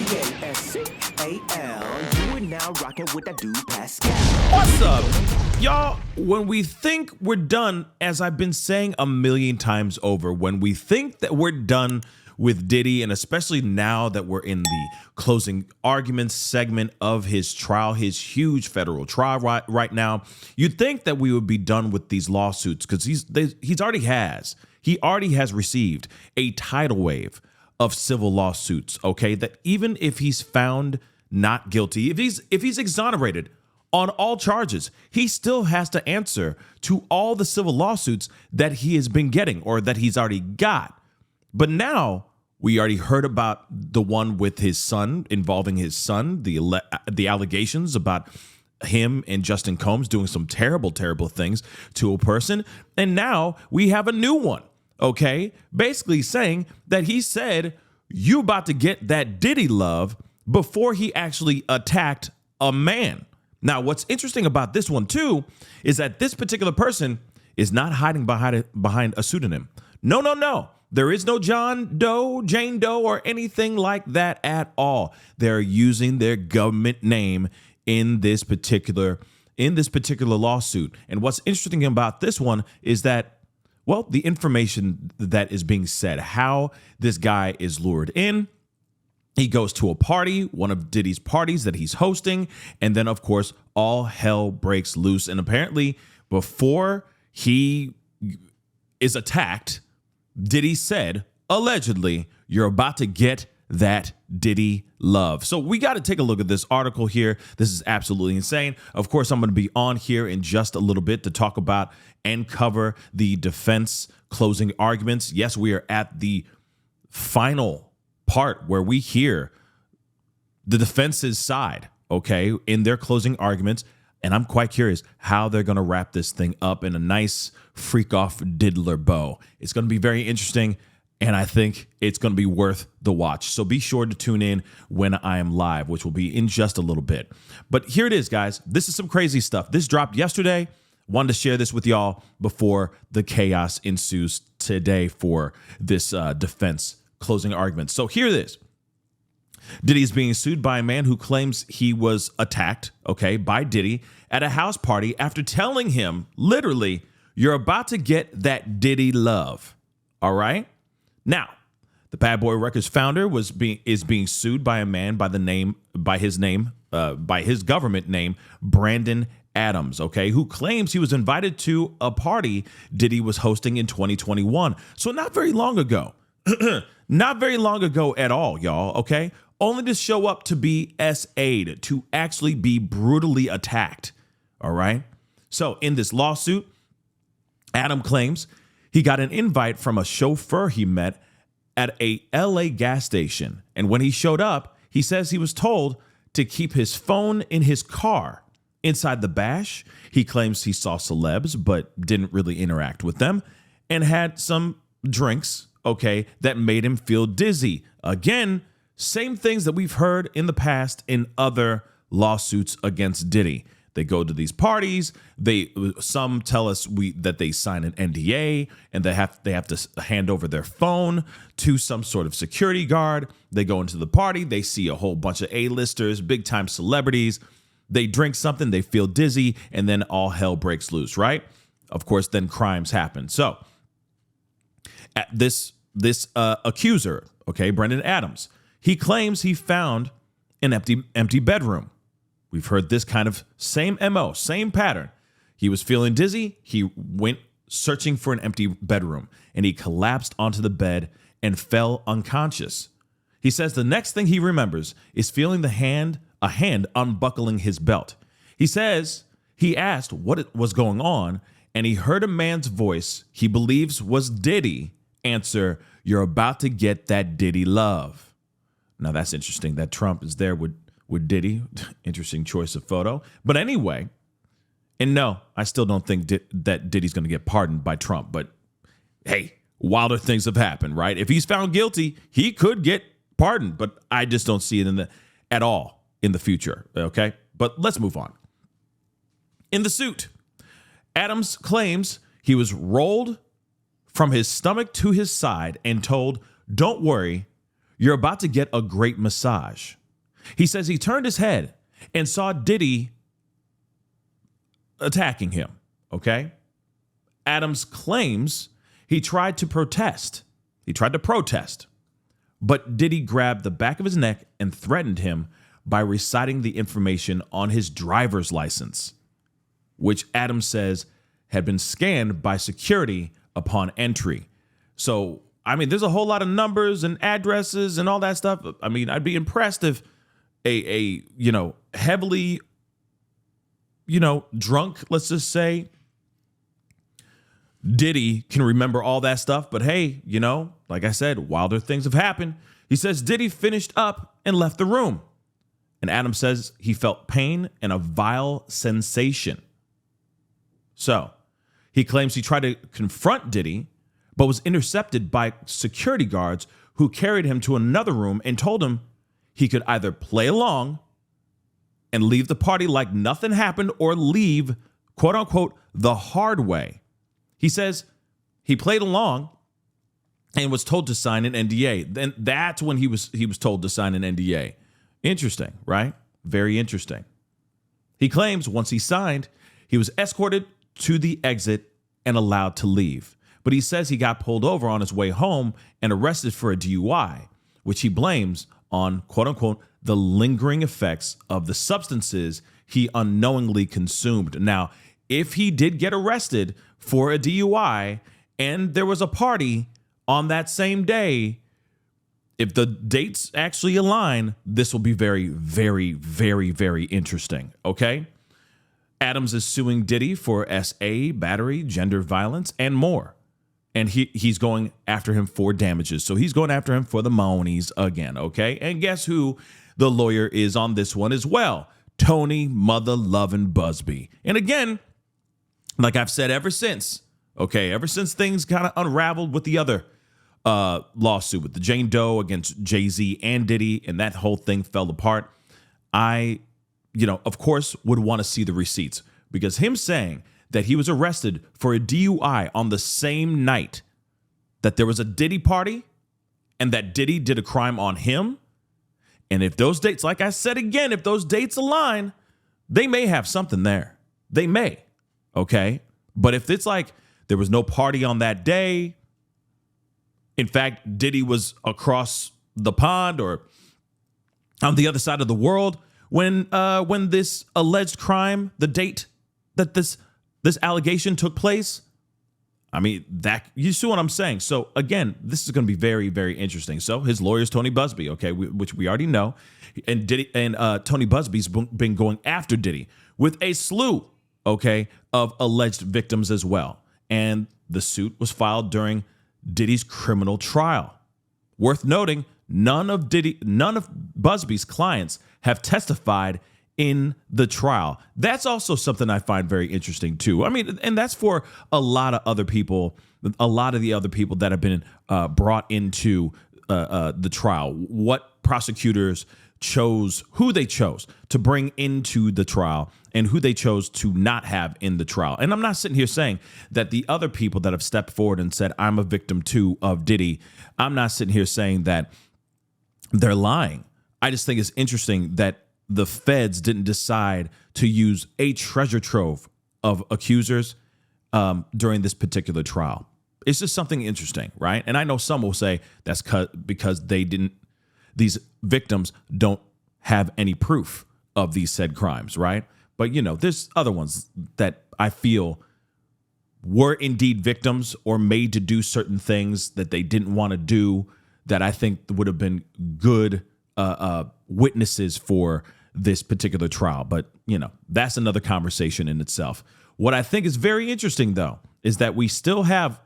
thepascal. You are now rocking with that dude Pascal. What's up, y'all? When we think we're done, as I've been saying a million times over, when we think that we're done with Diddy, and especially now that we're in the closing arguments segment of his trial, his huge federal trial right now, you'd think that we would be done with these lawsuits because he already has received a tidal wave of civil lawsuits. Okay, that even if he's found not guilty, if he's exonerated on all charges, he still has to answer to all the civil lawsuits that he has been getting or that he's already got. But now we already heard about the one with his son, involving his son, the allegations about him and Justin Combs doing some terrible, terrible things to a person. And now we have a new one, okay? Basically saying that he said, you about to get that Diddy love before he actually attacked a man. Now, what's interesting about this one, too, is that this particular person is not hiding behind a pseudonym. No. There is no John Doe, Jane Doe, or anything like that at all. They're using their government name in this particular lawsuit. And what's interesting about this one is that, well, the information that is being said, how this guy is lured in. He goes to a party, one of Diddy's parties that he's hosting, and then, of course, all hell breaks loose. And apparently, before he is attacked, Diddy said, allegedly, you're about to get that Diddy love. So we got to take a look at this article here. This is absolutely insane. Of course, I'm going to be on here in just a little bit to talk about and cover the defense closing arguments. Yes, we are at the final part where we hear the defense's side, okay, in their closing arguments. And I'm quite curious how they're going to wrap this thing up in a nice freak off diddler bow. It's going to be very interesting, and I think it's going to be worth the watch. So be sure to tune in when I am live, which will be in just a little bit. But here it is, guys. This is some crazy stuff. This dropped yesterday. Wanted to share this with y'all before the chaos ensues today for this defense closing argument. So here it is. Diddy is being sued by a man who claims he was attacked, okay, by Diddy at a house party after telling him, literally, you're about to get that Diddy love. All right. Now, the Bad Boy Records founder is being sued by a man by his government name, Brandon Adams, okay, who claims he was invited to a party Diddy was hosting in 2021. So not very long ago. Not very long ago at all, y'all, okay? Only to show up to be SA'd, to actually be brutally attacked, all right? So in this lawsuit, Adam claims he got an invite from a chauffeur he met at a LA gas station. And when he showed up, he says he was told to keep his phone in his car. Inside the bash, he claims he saw celebs, but didn't really interact with them, and had some drinks, okay, that made him feel dizzy. Again, same things that we've heard in the past in other lawsuits against Diddy. They go to these parties. Some tell us that they sign an NDA and they have to hand over their phone to some sort of security guard. They go into the party. They see a whole bunch of A-listers, big time celebrities. They drink something. They feel dizzy, and then all hell breaks loose. Right? Of course, then crimes happen. So, at this accuser, okay, Brendan Adams, he claims he found an empty bedroom. We've heard this kind of same MO, same pattern. He was feeling dizzy. He went searching for an empty bedroom, and he collapsed onto the bed and fell unconscious. He says the next thing he remembers is feeling a hand unbuckling his belt. He says he asked what was going on, and he heard a man's voice he believes was Diddy answer, you're about to get that Diddy love. Now that's interesting that Trump is there with Diddy. Interesting choice of photo. But anyway, and no, I still don't think that Diddy's going to get pardoned by Trump. But hey, wilder things have happened, right? If he's found guilty, he could get pardoned. But I just don't see it at all in the future, okay? But let's move on. In the suit, Adams claims he was rolled from his stomach to his side and told, don't worry, You're about to get a great massage. He says he turned his head and saw Diddy attacking him, okay? Adams claims he tried to protest. But Diddy grabbed the back of his neck and threatened him by reciting the information on his driver's license, which Adams says had been scanned by security upon entry. So, I mean, there's a whole lot of numbers and addresses and all that stuff. I mean, I'd be impressed if a heavily, drunk, let's just say, Diddy can remember all that stuff. But hey, like I said, wilder things have happened. He says Diddy finished up and left the room. And Adams says he felt pain and a vile sensation. So he claims he tried to confront Diddy, but was intercepted by security guards who carried him to another room and told him he could either play along and leave the party like nothing happened or leave, quote unquote, the hard way. He says he played along and was told to sign an NDA. Then that's when he was told to sign an NDA. Interesting, right? Very interesting. He claims once he signed, he was escorted to the exit and allowed to leave. But he says he got pulled over on his way home and arrested for a DUI, which he blames on, quote unquote, the lingering effects of the substances he unknowingly consumed. Now, if he did get arrested for a DUI and there was a party on that same day, if the dates actually align, this will be very, very, very, very interesting, okay? Adams is suing Diddy for SA, battery, gender violence, and more. And he's going after him for damages. So he's going after him for the monies again, okay? And guess who the lawyer is on this one as well? Tony mother-loving Busby. And again, like I've said ever since things kind of unraveled with the other lawsuit with the Jane Doe against Jay-Z and Diddy, and that whole thing fell apart. I, of course, would want to see the receipts, because him saying that he was arrested for a DUI on the same night that there was a Diddy party and that Diddy did a crime on him. And if those dates, like I said again, if those dates align, they may have something there. They may. Okay. But if it's like there was no party on that day, in fact, Diddy was across the pond or on the other side of the world when this alleged crime, the date that this allegation took place, I mean, that, you see what I'm saying? So again, this is going to be very, very interesting. So his lawyer is Tony Busby, okay, which we already know, and Diddy and Tony Busby's been going after Diddy with a slew, okay, of alleged victims as well. And the suit was filed during Diddy's criminal trial. Worth noting, none of Busby's clients have testified in the trial. That's also something I find very interesting too. I mean, and that's for a lot of other people, a lot of the other people that have been brought into the trial. What prosecutors chose, who they chose to bring into the trial and who they chose to not have in the trial. And I'm not sitting here saying that the other people that have stepped forward and said, I'm a victim too of Diddy, I'm not sitting here saying that they're lying. I just think it's interesting that the feds didn't decide to use a treasure trove of accusers during this particular trial. It's just something interesting, right? And I know some will say that's because these victims don't have any proof of these said crimes, right? But, there's other ones that I feel were indeed victims or made to do certain things that they didn't want to do that I think would have been good witnesses for this particular trial. But, that's another conversation in itself. What I think is very interesting, though, is that we still have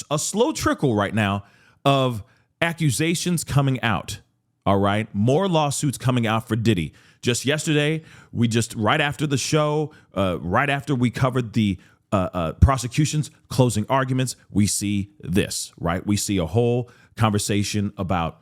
a slow trickle right now of accusations coming out. All right. More lawsuits coming out for Diddy. Just yesterday, right after the show, right after we covered the prosecution's closing arguments, we see this, right? We see a whole conversation about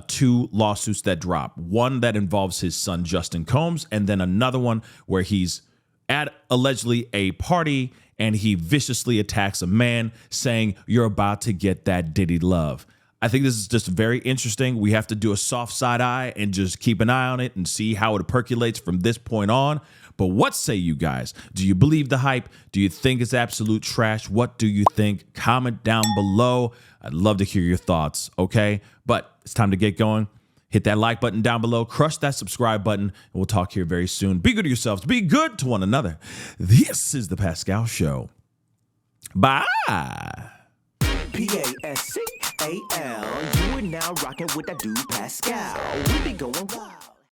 two lawsuits that drop. One that involves his son, Justin Combs, and then another one where he's at allegedly a party and he viciously attacks a man saying, "You're about to get that Diddy love." I think this is just very interesting. We have to do a soft side eye and just keep an eye on it and see how it percolates from this point on. But what say you guys? Do you believe the hype? Do you think it's absolute trash? What do you think? Comment down below. I'd love to hear your thoughts, okay? But it's time to get going. Hit that like button down below. Crush that subscribe button. And we'll talk here very soon. Be good to yourselves. Be good to one another. This is The Pascal Show. Bye. Pascal. You are now rocking with that dude Pascal. We be going wild.